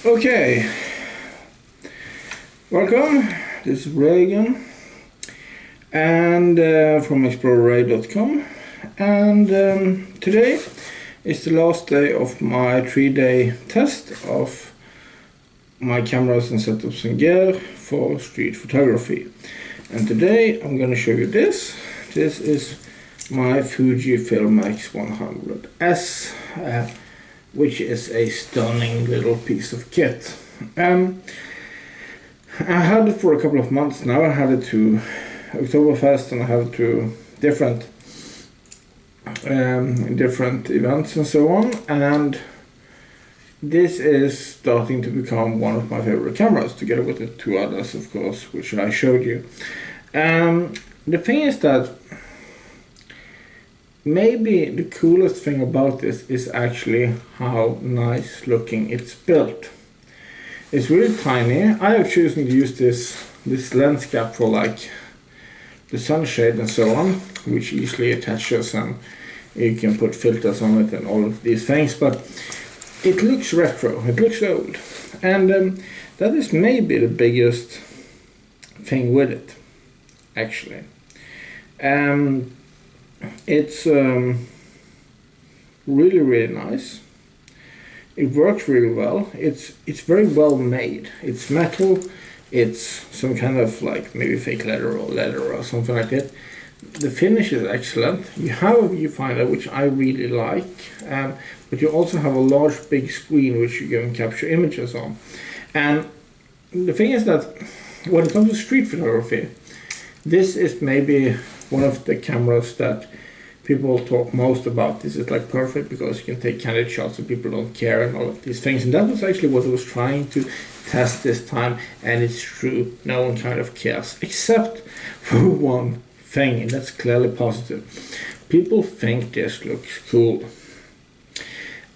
Okay, welcome. This is Ray again, and from explorerray.com. And today is the last day of my 3-day test of my cameras and setups and gear for street photography. And today I'm going to show you this. This is my Fujifilm X100S. Which is a stunning little piece of kit. I had it for a couple of months now. I had it to Oktoberfest and I had it to different events and so on. And this is starting to become one of my favorite cameras, together with the two others, of course, which I showed you. The thing is that maybe the coolest thing about this is actually how nice looking it's built. It's really tiny. I have chosen to use this lens cap for like the sunshade and so on, which easily attaches and you can put filters on it and all of these things, but it looks retro, it looks old, and that is maybe the biggest thing with it, actually. It's really nice. It works really well. It's very well made. It's metal. It's some kind of like maybe fake leather or something like that. The finish is excellent. You have a viewfinder, which I really like, but you also have a large big screen which you can capture images on. And the thing is that when it comes to street photography, this is maybe one of the cameras that people talk most about. This is like perfect because you can take candid shots and people don't care and all of these things. And that was actually what I was trying to test this time, and it's true. No one kind of cares, except for one thing, and that's clearly positive. People think this looks cool.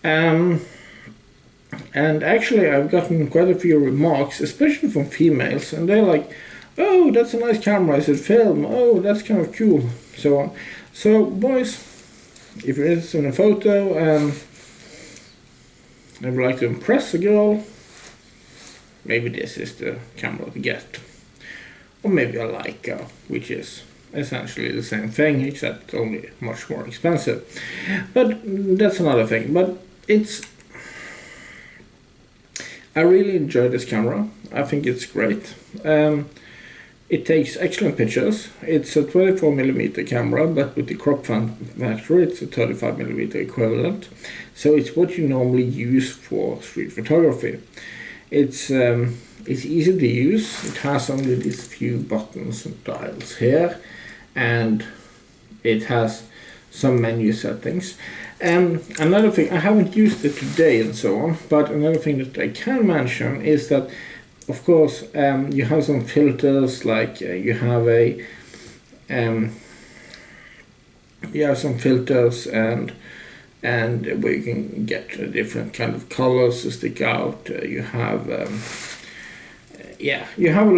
And actually I've gotten quite a few remarks, especially from females, and they're like, "Oh, that's a nice camera. Is it film? Oh, that's kind of cool." So on. So boys, if you're interested in a photo and I would like to impress a girl, maybe this is the camera to get. Or maybe a Leica, which is essentially the same thing, except only much more expensive. But that's another thing. But I really enjoy this camera. I think it's great. It takes excellent pictures. It's a 24mm camera, but with the crop factor, it's a 35mm equivalent. So it's what you normally use for street photography. It's easy to use. It has only these few buttons and dials here, and it has some menu settings. Another thing, I haven't used it today and so on, but another thing that I can mention is that, of course, you have some filters, like you have some filters and where you can get different kind of colors to stick out. You have a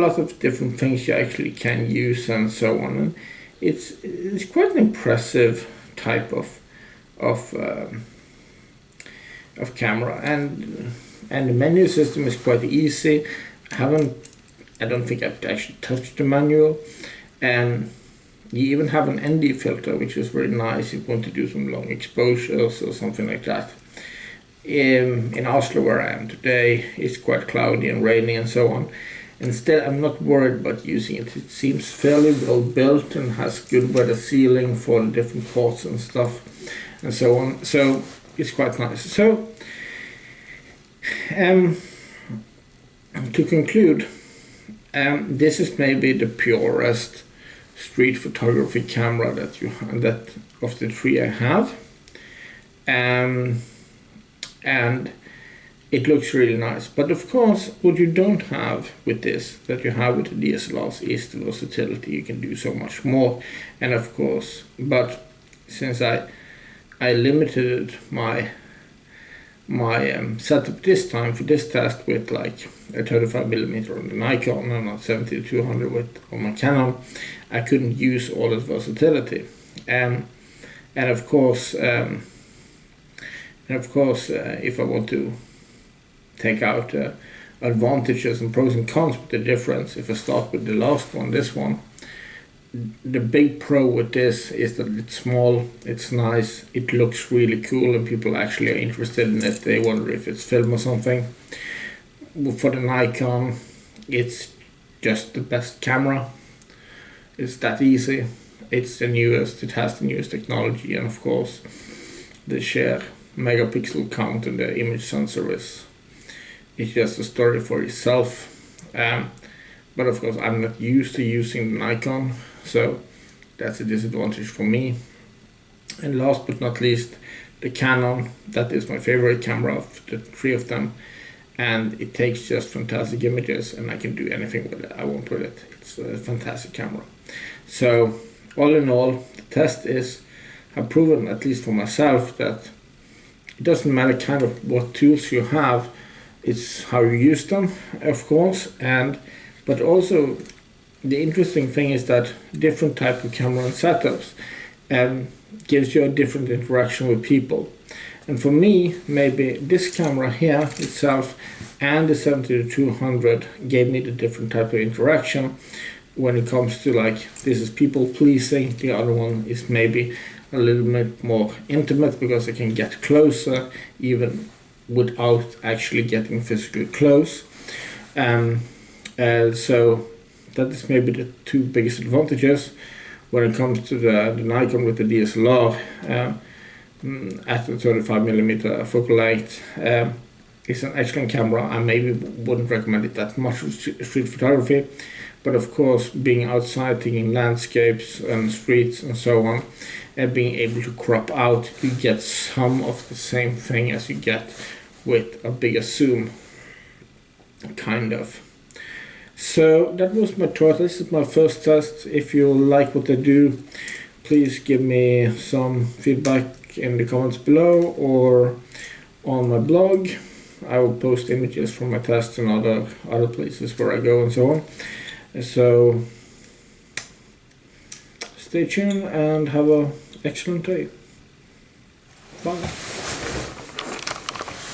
lot of different things you actually can use and so on. And it's quite an impressive type of camera, and the menu system is quite easy. I don't think I've actually touched the manual, and you even have an ND filter, which is very nice if you want to do some long exposures or something like that. In Oslo, where I am today, it's quite cloudy and rainy and so on. Instead, I'm not worried about using it. It seems fairly well built and has good weather sealing for the different ports and stuff and so on. So it's quite nice. So to conclude, this is maybe the purest street photography camera that of the three I have, and it looks really nice. But of course, what you don't have with this, that you have with the DSLRs, is the versatility. You can do so much more, and of course, but since I limited my setup this time for this test with like a 35mm on the Nikon and a 70-200 on my Canon, I couldn't use all that versatility. And of course, if I want to take out advantages and pros and cons with the difference. If I start with the last one, this one, the big pro with this is that it's small, it's nice, it looks really cool, and people actually are interested in it. They wonder if it's film or something. For the Nikon, it's just the best camera. It's that easy. It's the newest, it has the newest technology, and of course the sheer megapixel count and the image sensor is just a story for itself. But of course I'm not used to using the Nikon, so that's a disadvantage for me. And last but not least, the Canon. That is my favorite camera of the three of them, and it takes just fantastic images, and I can do anything with it I want with it. It's a fantastic camera. So all in all, the test is, I've proven, at least for myself, that it doesn't matter kind of what tools you have, it's how you use them, of course. But also the interesting thing is that different type of camera and setups gives you a different interaction with people. And for me, maybe this camera here itself and the 70-200 gave me the different type of interaction when it comes to, like, this is people pleasing, the other one is maybe a little bit more intimate because I can get closer even without actually getting physically close. So that is maybe the two biggest advantages when it comes to the Nikon with the DSLR at the 35mm focal length. It's an excellent camera. I maybe wouldn't recommend it that much for street photography, but of course, being outside, taking landscapes and streets and so on, and being able to crop out, you get some of the same thing as you get with a bigger zoom, kind of. So that was my tour. This is my first test. If you like what I do, please give me some feedback in the comments below or on my blog. I will post images from my test and other places where I go and so on. So stay tuned and have an excellent day.